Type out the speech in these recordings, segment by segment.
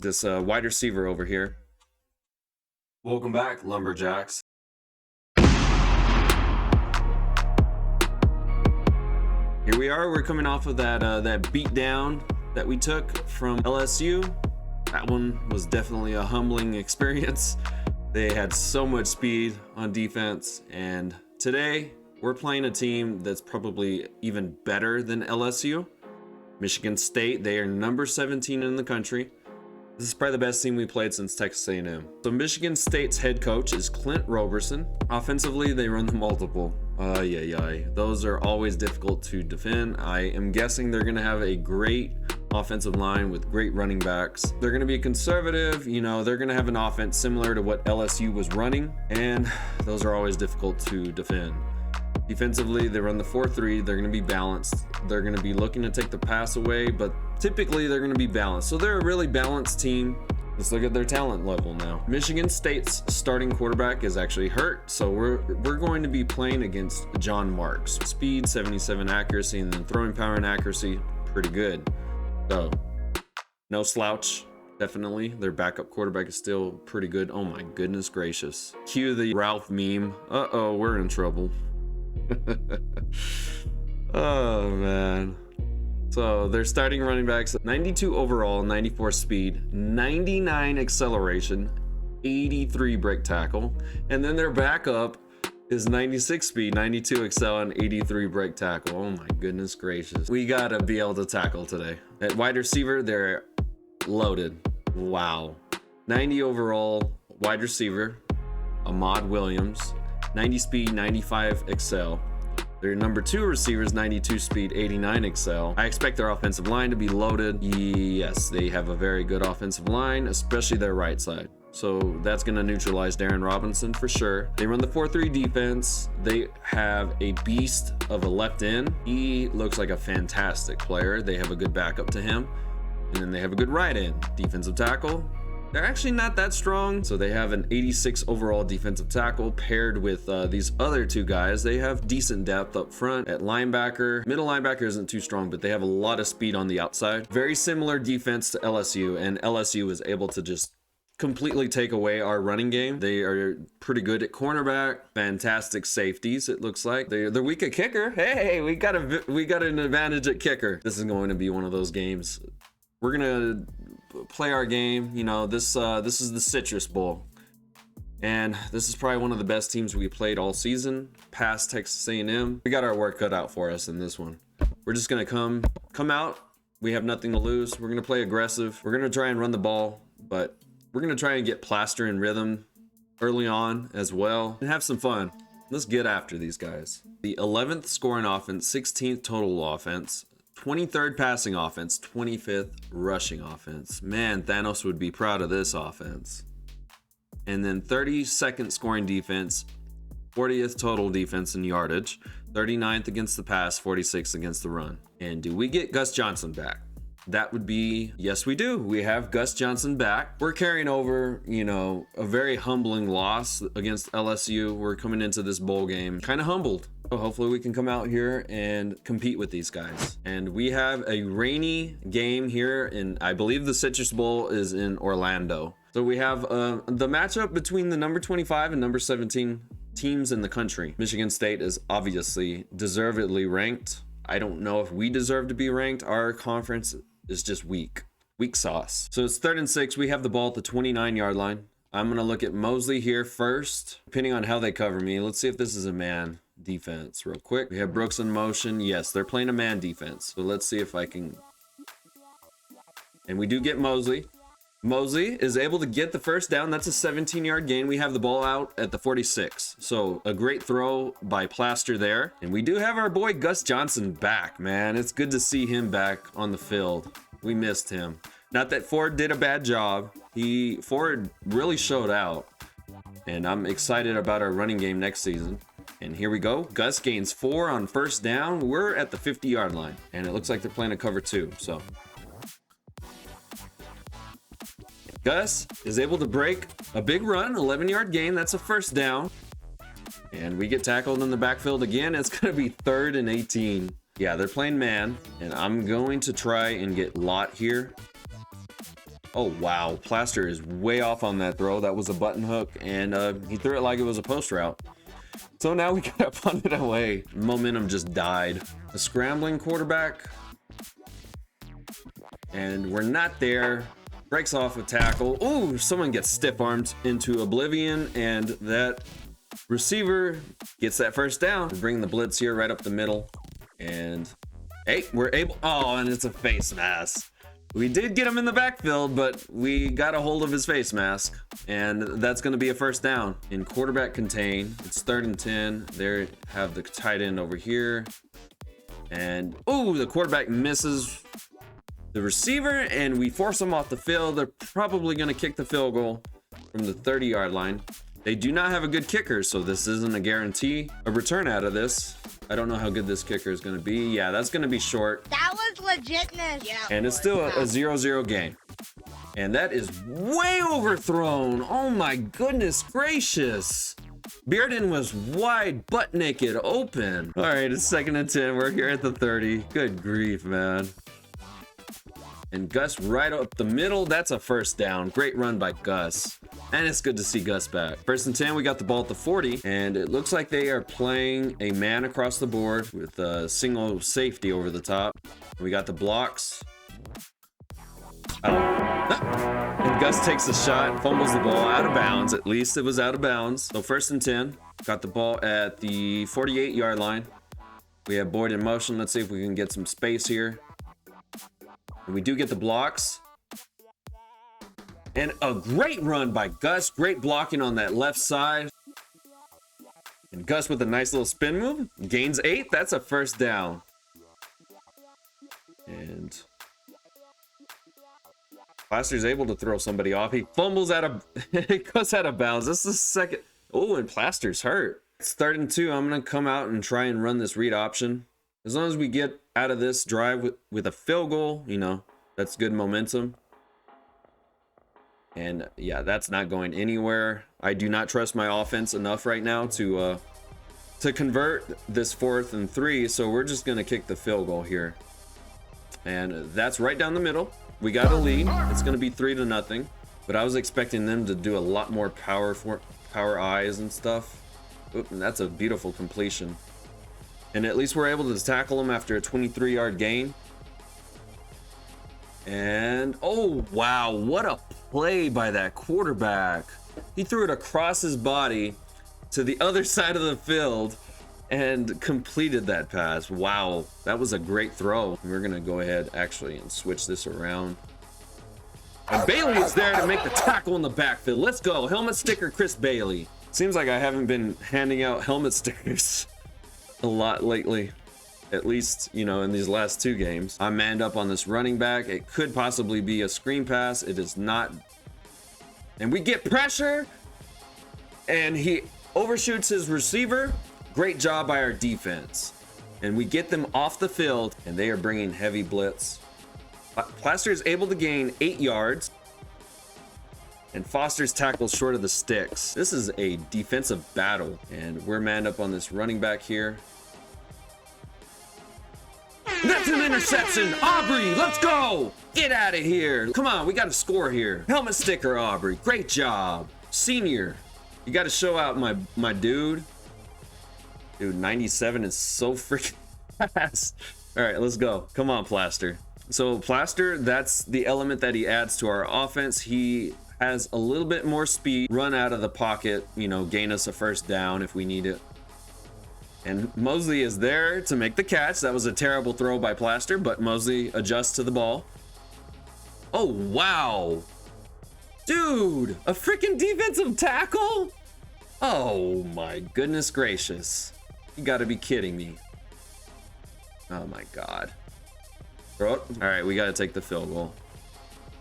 this wide receiver over here. Welcome back, Lumberjacks. Here we are. We're coming off of that beat down that we took from LSU. That one was definitely a humbling experience. They had so much speed on defense, and today we're playing a team that's probably even better than LSU. Michigan State. They are number 17 in the country. This is probably the best team we played since Texas A&M. So Michigan State's head coach is Clint Roberson. Offensively, they run the multiple. Those are always difficult to defend. I am guessing they're going to have a great offensive line with great running backs. They're going to be conservative. You know, they're going to have an offense similar to what LSU was running, and those are always difficult to defend. Defensively, they run the 4-3. They're going to be balanced. They're going to be looking to take the pass away, but typically they're going to be balanced. So they're a really balanced team. Let's look at their talent level now. Michigan State's starting quarterback is actually hurt, so we're going to be playing against John Marks. Speed, 77 accuracy, and then throwing power and accuracy, pretty good. So, no slouch. Definitely. Their backup quarterback is still pretty good. Oh my goodness gracious. Cue the Ralph meme. Uh-oh, we're in trouble. Oh man. So their starting running backs, 92 overall, 94 speed, 99 acceleration, 83 break tackle, and then their backup is 96 speed, 92 accel, and 83 break tackle. Oh my goodness gracious. We gotta be able to tackle today. At wide receiver, they're loaded. Wow. 90 overall wide receiver, Ahmad Williams, 90 speed, 95 excel. Their number 2 receivers, 92 speed, 89 excel. I expect their offensive line to be loaded. Yes, they have a very good offensive line, especially their right side. So that's going to neutralize Darren Robinson for sure. They run the 4-3 defense. They have a beast of a left end. He looks like a fantastic player. They have a good backup to him. And then they have a good right end. Defensive tackle. They're actually not that strong. So they have an 86 overall defensive tackle paired with these other 2 guys. They have decent depth up front. At linebacker, middle linebacker isn't too strong, but they have a lot of speed on the outside. Very similar defense to LSU, and LSU was able to just completely take away our running game. They are pretty good at cornerback, fantastic safeties. It looks like they're weak at kicker. Hey, we got an advantage at kicker. This is going to be one of those games. We're gonna play our game. You know, this is the Citrus Bowl, and this is probably one of the best teams we played all season past Texas A&M. We got our work cut out for us in this one. We're just gonna come out. We have nothing to lose. We're gonna play aggressive. We're gonna try and run the ball, but we're gonna try and get plaster in rhythm early on as well and have some fun. Let's get after these guys. The 11th scoring offense, 16th total offense, 23rd passing offense, 25th rushing offense. Man, Thanos would be proud of this offense. And then 32nd scoring defense, 40th total defense in yardage, 39th against the pass, 46th against the run. And do we get Gus Johnson back? That would be, yes, we do. We have Gus Johnson back. We're carrying over, you know, a very humbling loss against LSU. We're coming into this bowl game kind of humbled. So hopefully we can come out here and compete with these guys. And we have a rainy game here in, I believe the Citrus Bowl is in Orlando. So we have the matchup between the number 25 and number 17 teams in the country. Michigan State is obviously deservedly ranked. I don't know if we deserve to be ranked. Our conference is just weak sauce. So it's 3rd and 6. We have the ball at the 29-yard line. I'm gonna look at Mosley here first, depending on how they cover me. Let's see if this is a man defense real quick. We have Brooks in motion. Yes, they're playing a man defense. So let's see if I can. And we do get Mosley. Mosley is able to get the first down. That's a 17-yard gain. We have the ball out at the 46. So a great throw by Plaster there. And we do have our boy Gus Johnson back, man. It's good to see him back on the field. We missed him. Not that Ford did a bad job. Ford really showed out. And I'm excited about our running game next season. And here we go. Gus gains 4 on first down. We're at the 50-yard line. And it looks like they're playing a cover 2. So Gus is able to break a big run, 11-yard gain. That's a first down. And we get tackled in the backfield again. It's going to be 3rd and 18. Yeah, they're playing man. And I'm going to try and get Lott here. Oh, wow. Plaster is way off on that throw. That was a button hook, and he threw it like it was a post route. So now we gotta punt it away. Momentum just died. A scrambling quarterback. And we're not there. Breaks off a tackle. Ooh, someone gets stiff-armed into oblivion, and that receiver gets that first down. We're bringing the blitz here right up the middle. And, hey, we're able... Oh, and it's a face mask. We did get him in the backfield, but we got a hold of his face mask, and that's going to be a first down. In quarterback contain, it's 3rd and 10. There have the tight end over here. And, oh, the quarterback misses the receiver, and we force them off the field. They're probably going to kick the field goal from the 30-yard line. They do not have a good kicker, so this isn't a guarantee. A return out of this. I don't know how good this kicker is going to be. Yeah, that's going to be short. That was legitness. Yeah, and it's still a 0-0 game. And that is way overthrown. Oh my goodness gracious. Bearden was wide, butt naked, open. All right, it's 2nd and 10. We're here at the 30. Good grief, man. And Gus right up the middle. That's a first down. Great run by Gus. And it's good to see Gus back. 1st and 10, we got the ball at the 40. And it looks like they are playing a man across the board with a single safety over the top. We got the blocks. And Gus takes a shot, fumbles the ball out of bounds. At least it was out of bounds. So 1st and 10. Got the ball at the 48-yard line. We have Boyd in motion. Let's see if we can get some space here. And we do get the blocks. And a great run by Gus. Great blocking on that left side. And Gus with a nice little spin move. Gains 8. That's a first down. And Plaster's able to throw somebody off. He fumbles out of... It goes out of bounds. This is the 2nd... Oh, and Plaster's hurt. It's 3rd and 2. I'm going to come out and try and run this read option. As long as we get out of this drive with a field goal, you know, that's good momentum. And yeah, that's not going anywhere. I do not trust my offense enough right now to convert this 4th and 3. So we're just going to kick the field goal here. And that's right down the middle. We got a lead. It's going to be 3-0. But I was expecting them to do a lot more power eyes and stuff. Oop, and that's a beautiful completion. And at least we're able to tackle him after a 23-yard gain. And, oh, wow, what a play by that quarterback. He threw it across his body to the other side of the field and completed that pass. Wow, that was a great throw. We're going to go ahead, actually, and switch this around. And Bailey is there to make the tackle in the backfield. Let's go. Helmet sticker, Chris Bailey. Seems like I haven't been handing out helmet stickers a lot lately, at least, you know, in these last 2 games. I'm manned up on this running back. It could possibly be a screen pass. It is not. And we get pressure, and he overshoots his receiver. Great job by our defense. And we get them off the field, and they are bringing heavy blitz. Plaster is able to gain 8 yards. And Foster's tackles short of the sticks. This is a defensive battle, and we're manned up on this running back here. That's an interception. Aubrey, let's go. Get out of here. Come on, we got to score here. Helmet sticker, Aubrey. Great job. Senior. You got to show out my dude. Dude, 97 is so freaking fast. All right, let's go. Come on, Plaster. So Plaster, that's the element that he adds to our offense. He has a little bit more speed, run out of the pocket, you know, gain us a first down if we need it. And Mosley is there to make the catch. That was a terrible throw by Plaster, but Mosley adjusts to the ball. Oh, wow. Dude, a freaking defensive tackle? Oh my goodness gracious. You gotta be kidding me. Oh my God. Throw it. All right, we gotta take the field goal.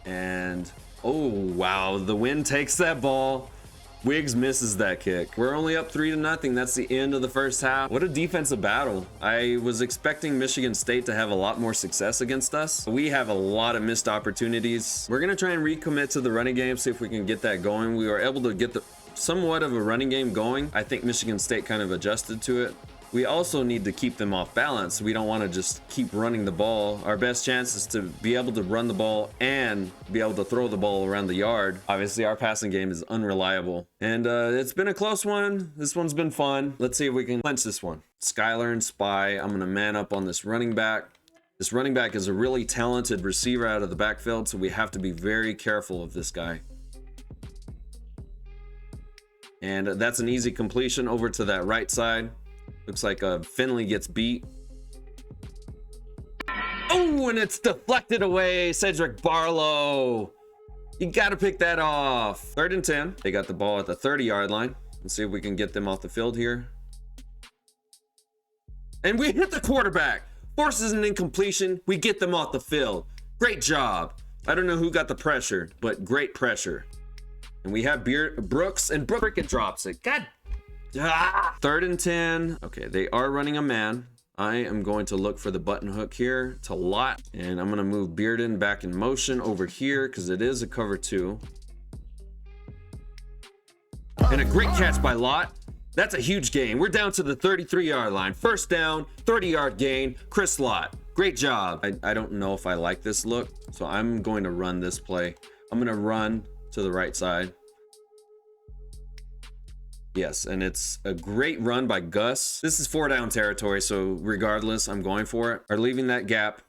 And, oh wow, the wind takes that ball. Wiggs misses that kick. We're only up 3-0. That's the end of the first half. What a defensive battle. I was expecting Michigan State to have a lot more success against us. We have a lot of missed opportunities. We're gonna try and recommit to the running game, see if we can get that going. We were able to get somewhat of a running game going. I think Michigan State kind of adjusted to it. we also need to keep them off balance. We don't want to just keep running the ball. Our best chance is to be able to run the ball and be able to throw the ball around the yard. Obviously, our passing game is unreliable. And it's been a close one. This one's been fun. Let's see if we can clinch this one. Skylar and Spy, I'm going to man up on this running back. This running back is a really talented receiver out of the backfield, so we have to be very careful of this guy. And that's an easy completion over to that right side. Looks like Finley gets beat. Oh, and it's deflected away. Cedric Barlow. You got to pick that off. 3rd and 10. They got the ball at the 30-yard line. Let's see if we can get them off the field here. And we hit the quarterback. Forces an incompletion. We get them off the field. Great job. I don't know who got the pressure, but great pressure. And we have Brooks, and Brooks drops it. God. 3rd and 10. Okay, they are running a man. I am going to look for the button hook here to Lot, and I'm going to move Bearden back in motion over here because it is a cover 2. And a great catch by Lot. That's a huge gain. We're down to the 33-yard line. 1st down, 30-yard gain. Chris Lot. Great job. I don't know if I like this look, so I'm going to run this play. I'm going to run to the right side. Yes, and it's a great run by Gus. This is 4-down territory, so regardless, I'm going for it. Are leaving that gap.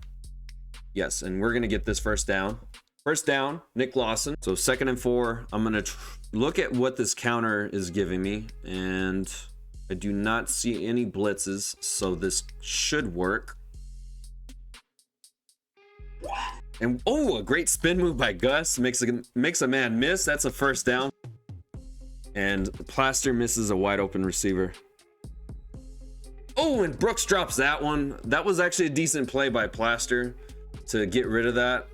Yes, and we're going to get this 1st down. 1st down, Nick Lawson. So 2nd and 4. I'm going to look at what this counter is giving me, and I do not see any blitzes, so this should work. And oh, a great spin move by Gus. Makes a man miss. That's a 1st down. And Plaster misses a wide open receiver. Oh, and Brooks drops that one. That was actually a decent play by Plaster to get rid of that.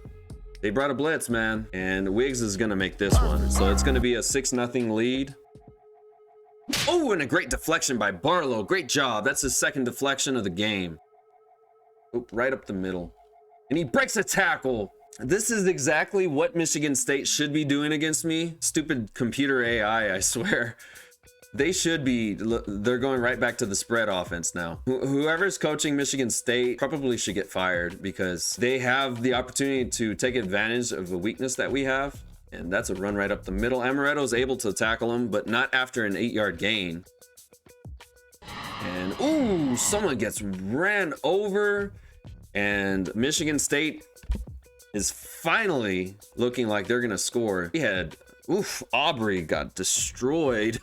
They brought a blitz, man. And Wiggs is going to make this one. So it's going to be a 6-0 lead. Oh, and a great deflection by Barlow. Great job. That's his 2nd deflection of the game. Oh, right up the middle. And he breaks a tackle. This is exactly what Michigan State should be doing against me. Stupid computer AI, I swear. They should be. They're going right back to the spread offense now. Whoever's coaching Michigan State probably should get fired because they have the opportunity to take advantage of the weakness that we have. And that's a run right up the middle. Amaretto's able to tackle him, but not after an 8-yard gain. And ooh, someone gets ran over. And Michigan State is finally looking like they're gonna score. We had, Aubrey got destroyed.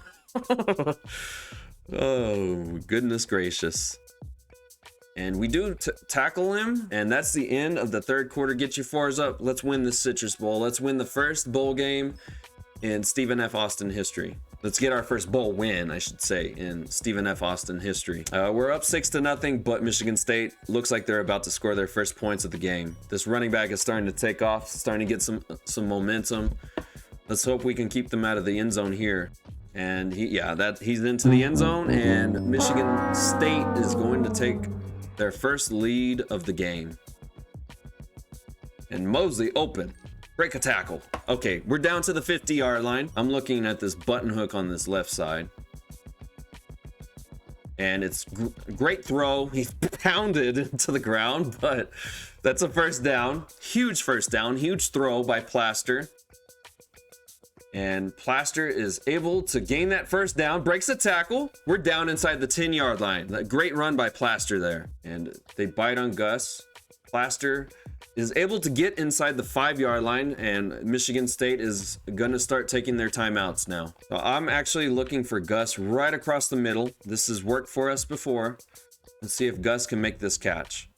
Oh, goodness gracious. And we do tackle him, and that's the end of the 3rd quarter. Get your 4s up. Let's win the Citrus Bowl. Let's win the 1st bowl game in Stephen F. Austin history. Let's get our 1st bowl win, I should say, in Stephen F. Austin history. We're up 6-0, but Michigan State looks like they're about to score their 1st points of the game. This running back is starting to take off, starting to get some momentum. Let's hope we can keep them out of the end zone here. And he's into the end zone, and Michigan State is going to take their 1st lead of the game. And Mosley open. Break a tackle. Okay, we're down to the 50-yard line. I'm looking at this button hook on this left side. And it's great throw. He's pounded into the ground, but that's a 1st down. Huge 1st down. Huge throw by Plaster. And Plaster is able to gain that 1st down. Breaks a tackle. We're down inside the 10-yard line. That great run by Plaster there. And they bite on Gus. Plaster is able to get inside the 5-yard line, and Michigan State is gonna start taking their timeouts now. So I'm actually looking for Gus right across the middle. This has worked for us before. Let's see if Gus can make this catch.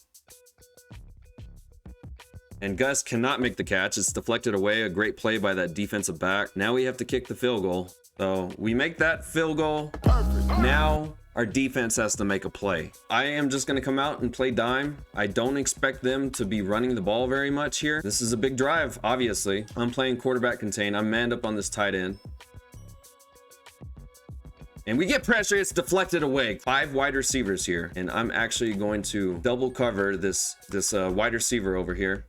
And Gus cannot make the catch. It's deflected away. A great play by that defensive back. Now we have to kick the field goal. So we make that field goal. Now our defense has to make a play. I am just going to come out and play dime. I don't expect them to be running the ball very much here. This is a big drive, obviously. I'm playing quarterback contain. I'm manned up on this tight end. And we get pressure. It's deflected away. 5 wide receivers here. And I'm actually going to double cover this wide receiver over here.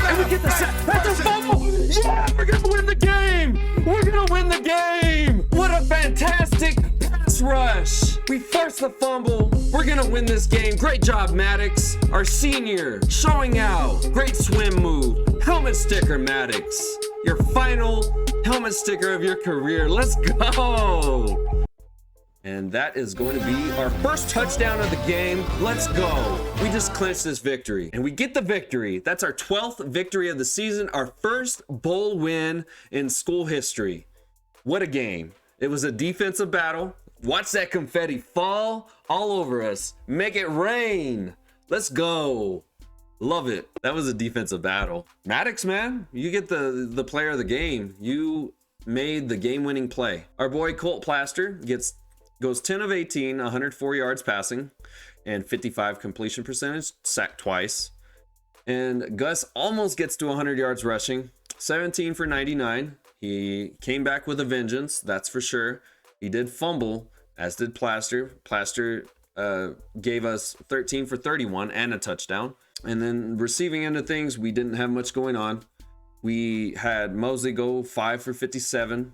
And we get the sack. That's a fumble. Yeah, we're going to win the game. We're going to win the game. What a fantastic pass rush. We We forced the fumble. We're gonna win this game. Great job, Maddox. Our senior, showing out. Great swim move. Helmet sticker, Maddox. Your final helmet sticker of your career. Let's go. And that is going to be our first touchdown of the game. Let's go. We just clinched this victory. And we get the victory. That's our 12th victory of the season. Our first bowl win in school history. What a game. It was a defensive battle. Watch that confetti fall all over us. Make it rain. Let's go. Love it. That was a defensive battle. Maddox, man, you get the player of the game. You made the game-winning play. Our boy Colt Plaster goes 10 of 18, 104 yards passing, and 55 completion percentage, sacked twice. And Gus almost gets to 100 yards rushing, 17 for 99. He came back with a vengeance, that's for sure. He did fumble, as did Plaster. Plaster gave us 13 for 31 and a touchdown. And then receiving end of things, we didn't have much going on. We had Mosley go 5 for 57,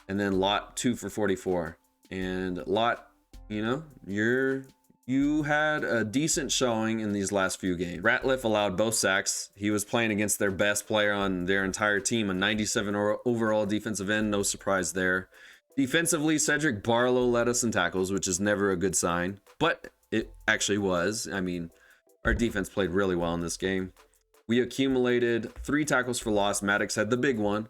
and then Lott 2 for 44. And Lott, you know, you had a decent showing in these last few games. Ratliff allowed both sacks. He was playing against their best player on their entire team, a 97 overall defensive end. No surprise there. Defensively, Cedric Barlow led us in tackles, which is never a good sign, but it actually was. I mean, our defense played really well in this game. We accumulated 3 tackles for loss. Maddox had the big one.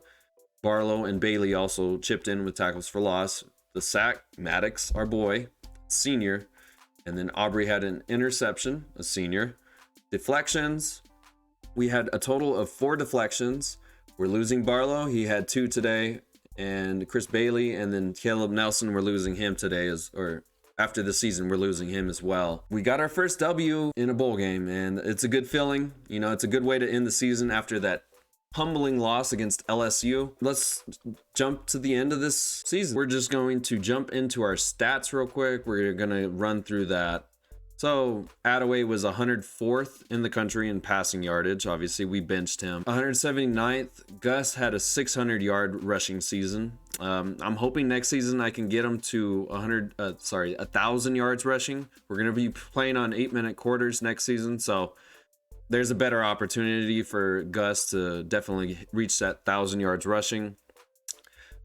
Barlow and Bailey also chipped in with tackles for loss. The sack, Maddox, our boy, senior. And then Aubrey had an interception, a senior. Deflections, we had a total of 4 deflections. We're losing Barlow. He had 2 today. And Chris Bailey and then Caleb Nelson, we're losing him today, or after the season, we're losing him as well. We got our first W in a bowl game, and it's a good feeling. You know, it's a good way to end the season after that humbling loss against LSU. Let's jump to the end of this season. We're just going to jump into our stats real quick. We're going to run through that. So Attaway was 104th in the country in passing yardage. Obviously, we benched him. 179th. Gus had a 600-yard rushing season. I'm hoping next season I can get him to 1,000 yards rushing. We're going to be playing on 8-minute quarters next season, so there's a better opportunity for Gus to definitely reach that 1,000 yards rushing.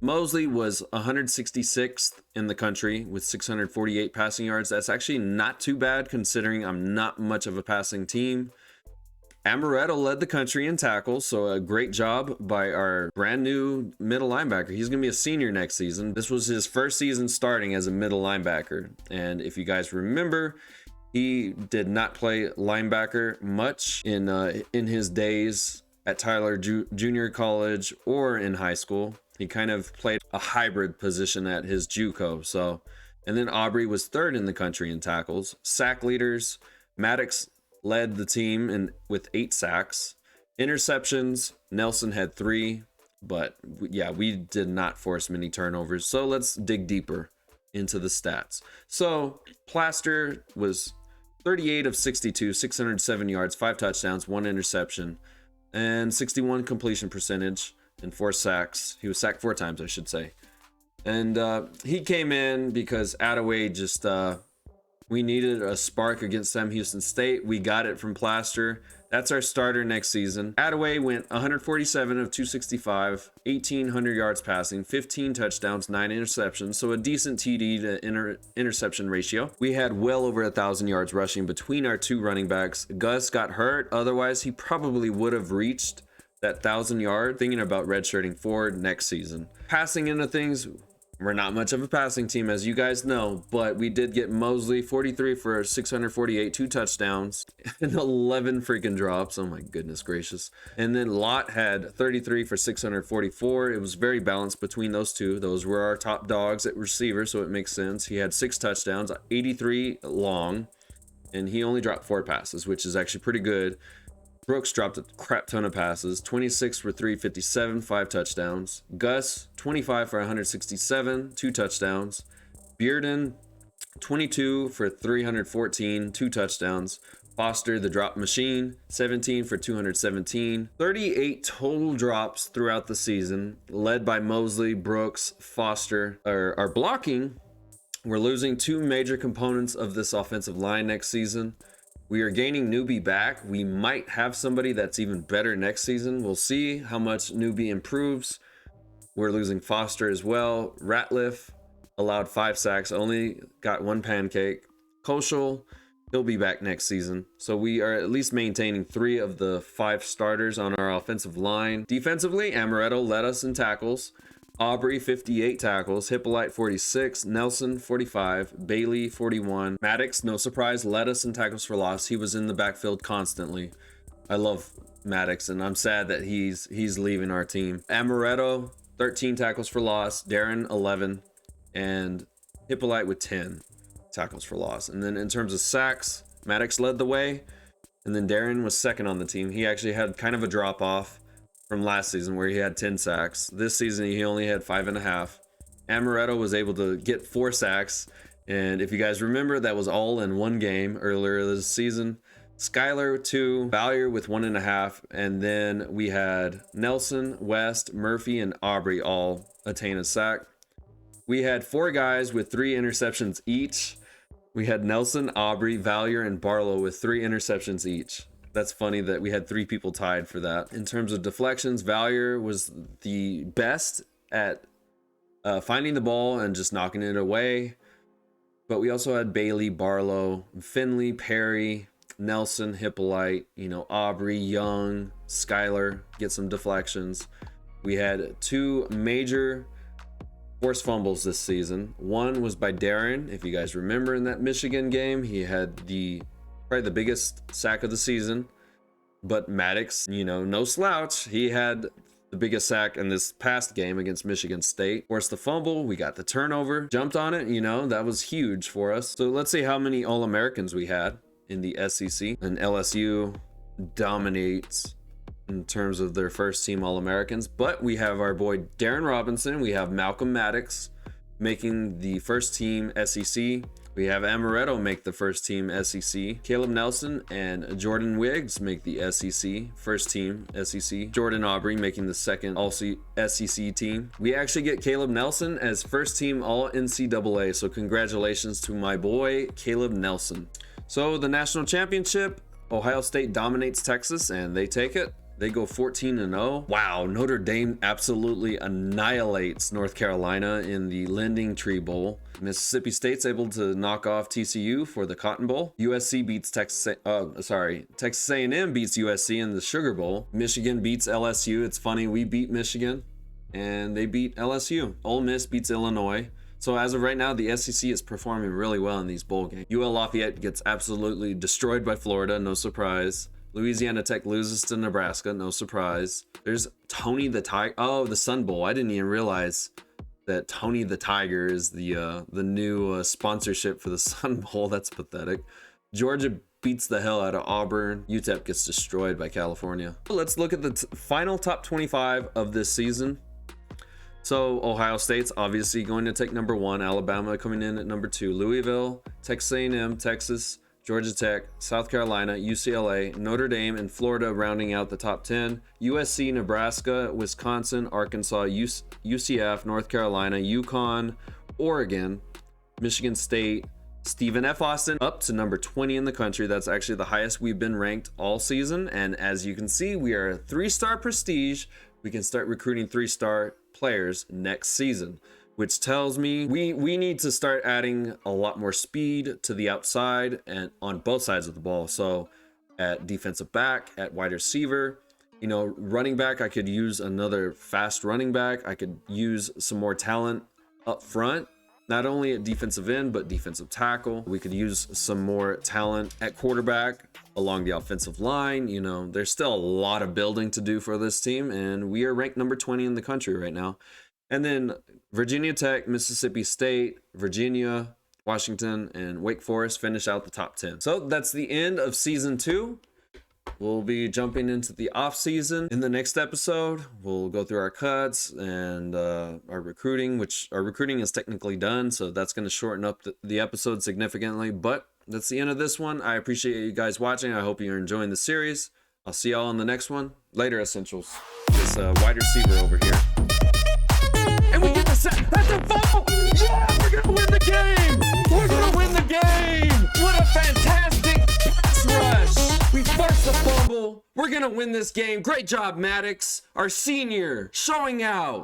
Mosley was 166th in the country with 648 passing yards. That's actually not too bad considering I'm not much of a passing team. Amaretto led the country in tackles, so a great job by our brand new middle linebacker. He's going to be a senior next season. This was his first season starting as a middle linebacker. And if you guys remember, he did not play linebacker much in his days at Tyler Junior College or in high school. He kind of played a hybrid position at his JUCO. So, and then Aubrey was 3rd in the country in tackles. Sack leaders, Maddox led the team with 8 sacks. Interceptions, Nelson had 3, but yeah, we did not force many turnovers. So let's dig deeper into the stats. So Plaster was 38 of 62, 607 yards, 5 touchdowns, 1 interception, and 61 completion percentage and 4 sacks. He was sacked 4 times, I should say. And he came in because Attaway just, we needed a spark against Sam Houston State. We got it from Plaster. That's our starter next season. Attaway went 147 of 265, 1,800 yards passing, 15 touchdowns, 9 interceptions. So a decent TD to interception ratio. We had well over 1,000 yards rushing between our 2 running backs. Gus got hurt. Otherwise, he probably would have reached that 1,000 yard. Thinking about redshirting Ford next season. Passing into things, we're not much of a passing team, as you guys know, but we did get Mosley 43 for 648, 2 touchdowns, and 11 freaking drops. Oh my goodness gracious. And then Lott had 33 for 644. It was very balanced between those 2. Those were our top dogs at receiver, so it makes sense. He had 6 touchdowns, 83 long, and he only dropped 4 passes, which is actually pretty good. Brooks dropped a crap ton of passes, 26 for 357, 5 touchdowns. Gus, 25 for 167, 2 touchdowns. Bearden, 22 for 314, 2 touchdowns. Foster, the drop machine, 17 for 217. 38 total drops throughout the season, led by Mosley, Brooks, Foster. Our blocking We're losing two major components of this offensive line next season. We are gaining Newbie back. We might have somebody that's even better next season. We'll see how much Newbie improves. We're losing Foster as well. Ratliff allowed 5 sacks, only got 1 pancake. Koshal, he'll be back next season. So we are at least maintaining 3 of the 5 starters on our offensive line. Defensively, Amaretto led us in tackles. Aubrey, 58 tackles. Hippolyte, 46. Nelson, 45. Bailey, 41. Maddox, no surprise, led us in tackles for loss. He was in the backfield constantly. I love Maddox, and I'm sad that he's leaving our team. Amaretto, 13 tackles for loss. Darren, 11. And Hippolyte with 10 tackles for loss. And then in terms of sacks, Maddox led the way. And then Darren was second on the team. He actually had kind of a drop off from last season where he had 10 sacks. This season, he only had 5.5. Amaretto was able to get 4 sacks. And if you guys remember, that was all in one game earlier this season. Skylar 2, Valier with 1.5. And then we had Nelson, West, Murphy, and Aubrey all attain a sack. We had 4 guys with 3 interceptions each. We had Nelson, Aubrey, Valier, and Barlow with 3 interceptions each. That's funny that we had 3 people tied for that. In terms of deflections, Valier was the best at finding the ball and just knocking it away. But we also had Bailey, Barlow, Finley, Perry, Nelson, Hippolyte, Aubrey, Young, Skylar get some deflections. We had 2 major forced fumbles this season. One was by Darren. If you guys remember in that Michigan game, he had probably the biggest sack of the season. But Maddox, no slouch. He had the biggest sack in this past game against Michigan State. Forced the fumble, we got the turnover, jumped on it, that was huge for us. So let's see how many All-Americans we had in the SEC. And LSU dominates in terms of their first team All-Americans. But we have our boy Darren Robinson. We have Malcolm Maddox making the first team SEC. We have Amaretto make the first team SEC. Caleb Nelson and Jordan Wiggs make the SEC, first team SEC. Jordan Aubrey making the second All-SEC team. We actually get Caleb Nelson as first team All-NCAA, so congratulations to my boy, Caleb Nelson. So the national championship, Ohio State dominates Texas and they take it. They go 14-0. Wow, Notre Dame absolutely annihilates North Carolina in the Lending Tree Bowl. Mississippi State's able to knock off TCU for the Cotton Bowl. USC beats Texas A&M beats USC in the Sugar Bowl. Michigan beats LSU. It's funny, we beat Michigan and they beat LSU. Ole Miss beats Illinois. So as of right now, the SEC is performing really well in these bowl games. UL Lafayette gets absolutely destroyed by Florida, no surprise. Louisiana Tech loses to Nebraska, no surprise. There's Tony the Tiger. Oh, the Sun Bowl. I didn't even realize that Tony the Tiger is the new sponsorship for the Sun Bowl. That's pathetic. Georgia beats the hell out of Auburn. UTEP gets destroyed by California. Let's look at the final top 25 of this season. So Ohio State's obviously going to take number 1. Alabama coming in at number 2. Louisville, Texas A&M, Texas, Georgia Tech, South Carolina, UCLA, Notre Dame, and Florida rounding out the top 10. USC, Nebraska, Wisconsin, Arkansas, UCF, North Carolina, UConn, Oregon, Michigan State, Stephen F. Austin up to number 20 in the country. That's actually the highest we've been ranked all season. And as you can see, we are 3-star prestige. We can start recruiting 3-star players next season, which tells me we need to start adding a lot more speed to the outside and on both sides of the ball. So at defensive back, at wide receiver, running back, I could use another fast running back. I could use some more talent up front, not only at defensive end, but defensive tackle. We could use some more talent at quarterback along the offensive line. There's still a lot of building to do for this team, and we are ranked number 20 in the country right now. And then Virginia Tech, Mississippi State, Virginia, Washington, and Wake Forest finish out the top 10. So that's the end of season 2. We'll be jumping into the off season. In the next episode, we'll go through our cuts and our recruiting, which our recruiting is technically done. So that's going to shorten up the episode significantly. But that's the end of this one. I appreciate you guys watching. I hope you're enjoying the series. I'll see y'all on the next one. Later, Essentials. This wide receiver over here. And we get the sack. That's a fumble. Yeah, we're going to win the game. We're gonna win this game. Great job, Maddox, our senior, showing out.